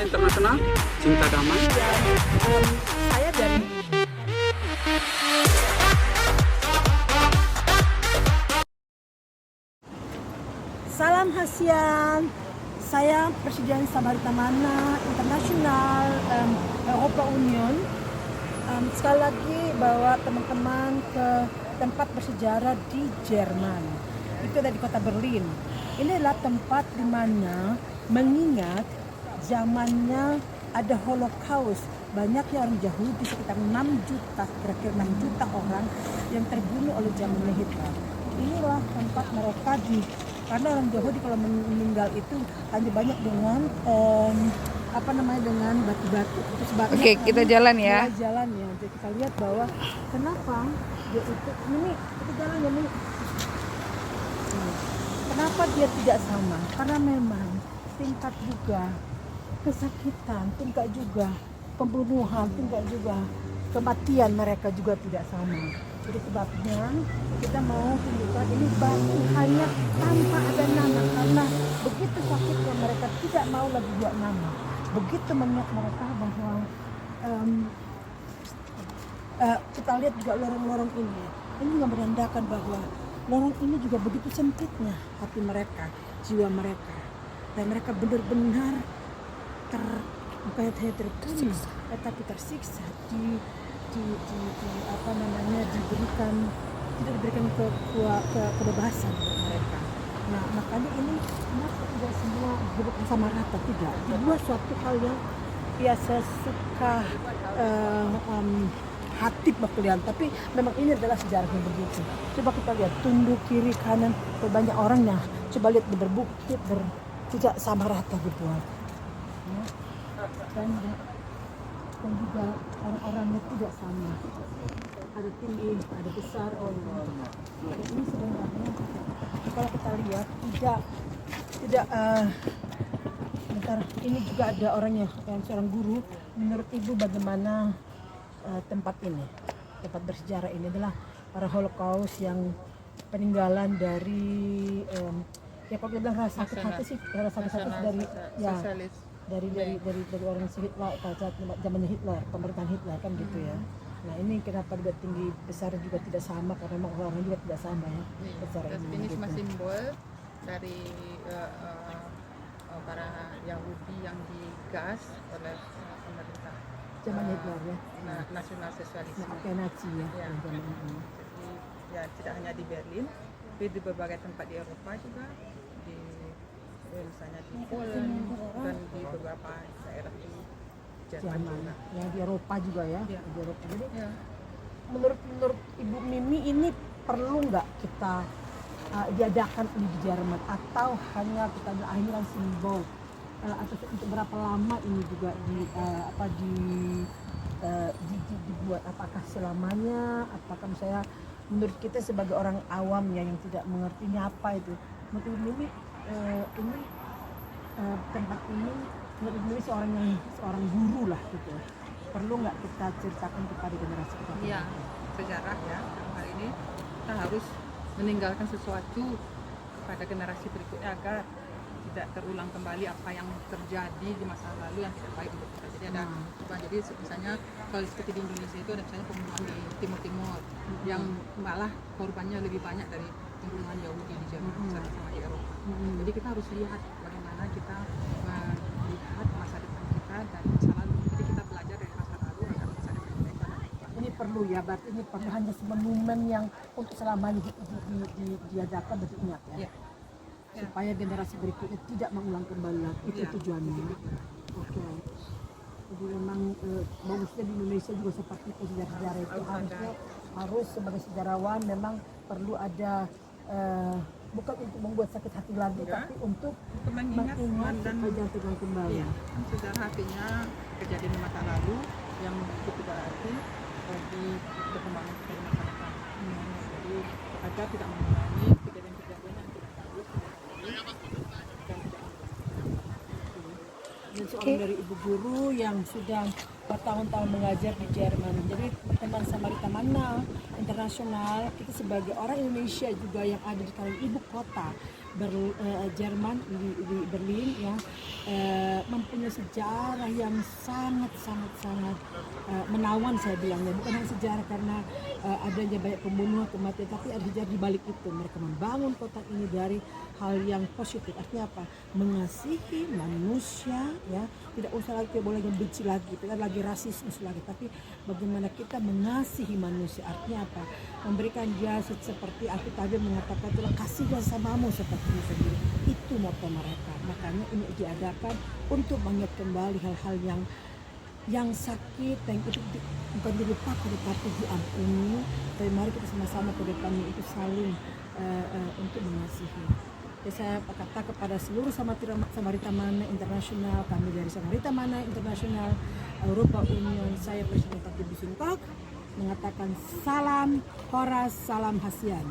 Internasional Cinta Damai. Saya dari Salam Hasian. Saya Presiden Samaritana Mana Internasional Eropa Union. Sekali lagi bawa teman-teman ke tempat bersejarah di Jerman. Itu ada di kota Berlin. Ini adalah tempat di mana mengingat zamannya ada Holocaust. Banyak yang orang Yahudi, sekitar 6 juta, kira-kira 6 juta orang yang terbunuh oleh Jerman Hitler. Inilah tempat mereka karena orang Yahudi kalau meninggal itu hanya banyak dengan dengan batu-batu. Oke, kita jalan ya. Jalan ya. Jadi kita lihat bahwa kenapa dia itu jalan ya ini. Kenapa dia tidak sama? Karena memang tingkat juga kesakitan, tingkat juga pembunuhan, tingkat juga kematian mereka juga tidak sama. Jadi sebabnya kita mau tunjukkan ini batu hanya tanpa ada nama, karena begitu sakitnya mereka tidak mau lagi buat nama. Begitu mengingat mereka bahwa kita lihat juga lorong-lorong ini juga menandakan bahwa lorong ini juga begitu sempitnya hati mereka, jiwa mereka, dan mereka benar-benar bukan hanya terbunuh, tetapi tersiksa, tidak diberikan kebebasan buat mereka. Nah, makanya ini kenapa tidak semua hidup sama rata, tidak. Dibuat suatu hal yang biasa suka hati bakalian, tapi memang ini adalah sejarahnya begitu. Coba kita lihat tunduk kiri kanan banyak orangnya. Coba lihat berbukit tidak sama rata dibuat. Ya. Dan juga orang-orangnya tidak sama. Ada tinggi, ada besar, ini sebenarnya kalau kita lihat ini juga ada orangnya yang seorang guru. Menurut ibu bagaimana tempat bersejarah ini adalah para Holocaust yang peninggalan dari kalau kita bilang rasa sakit hati sih, rasa sakit hati dari orang Hitler pada zamannya Hitler, pemerintahan Hitler kan gitu ya. Nah ini kenapa juga tinggi besar juga tidak sama, karena memang orang juga tidak sama ya besar ini gitu. cuma simbol dari para Yahudi yang digas oleh pemerintah Zaman Hitler ya. nasional sosialisme. Nazi ya. Ya. Jadi ya tidak hanya di Berlin, tapi di berbagai tempat di Eropa juga, misalnya di Poland dan di beberapa daerah di Jerman juga. Ya di Eropa juga ya. Ya. Di Eropa. Jadi Ya. menurut Ibu Mimi ini perlu nggak kita diadakan ini di Jerman, atau hanya kita akhirnya simbol atau untuk berapa lama ini juga dibuat, apakah selamanya, apakah misalnya menurut kita sebagai orang awam ya yang tidak mengertinya apa itu, menurut Ibu Mimi ini tempat ini menurut Mimi seorang guru lah gitu, perlu nggak kita ceritakan kepada generasi kita? Iya, sejarah ya. Dalam hal ini kita harus meninggalkan sesuatu kepada generasi berikutnya agar tidak terulang kembali apa yang terjadi di masa lalu yang tidak baik untuk kita. Jadi ada jadi misalnya kalau seperti di Indonesia itu ada misalnya pembunuhan di Timur yang malah korbannya lebih banyak dari pembunuhan Yahudi di Jerman sama di Eropa. Jadi kita harus lihat bagaimana kita melihat masa depan kita dari masa lalu. Jadi kita belajar dari masa lalu agar masa depan kita. Ini perlu ya, berarti ini perlu hanya momen yang untuk selamanya diadakan dan diingat ya. Ya. Supaya generasi berikutnya tidak mengulang kembali lagi. Itu tujuannya. Oke. Jadi memang bagusnya di Indonesia juga seperti itu, sejarah itu harus sebagai sejarawan memang perlu ada bukan untuk membuat sakit hati lagi, tapi untuk mengingat supaya jangan terulang kembali. Iya. Sejarah artinya kejadian di masa lalu yang cukup berarti bagi perkembangan masyarakat. Jadi agar tidak mengulangi kejadian-kejadian yang tidak bagus dan tidak. Ini seorang dari ibu guru yang sudah bertahun-tahun mengajar di Jerman. Jadi teman Samaritana Mana Internasional, kita sebagai orang Indonesia juga yang ada di ibu kota Jerman di Berlin ya, mempunyai sejarah yang sangat menawan, saya bilangnya. Bukan hanya sejarah karena adanya banyak pembunuhan, kematian, tapi ada sejarah di balik itu. Mereka membangun kota ini dari hal yang positif. Artinya apa? Mengasihi manusia ya, tidak usah lagi boleh membenci lagi, tidak lagi rasisme lagi, tapi bagaimana kita mengasihi manusia. Artinya apa? Memberikan dia seperti Alkitab mengatakan, itulah kasihlah samamu seperti diri sendiri. Itu moto mereka. Makanya ini diadakan untuk mengingat kembali hal-hal yang sakit, yang itu bukan dilupakan tetapi diampuni. Tapi mari kita sama-sama ke depannya itu saling untuk mengasihi. Ya, saya kata kepada seluruh Samarita Mana Internasional, kami dari Samarita Mana Internasional Eropa Union, saya Presiden Tati Bisingkok mengatakan salam Horas, salam Hasian.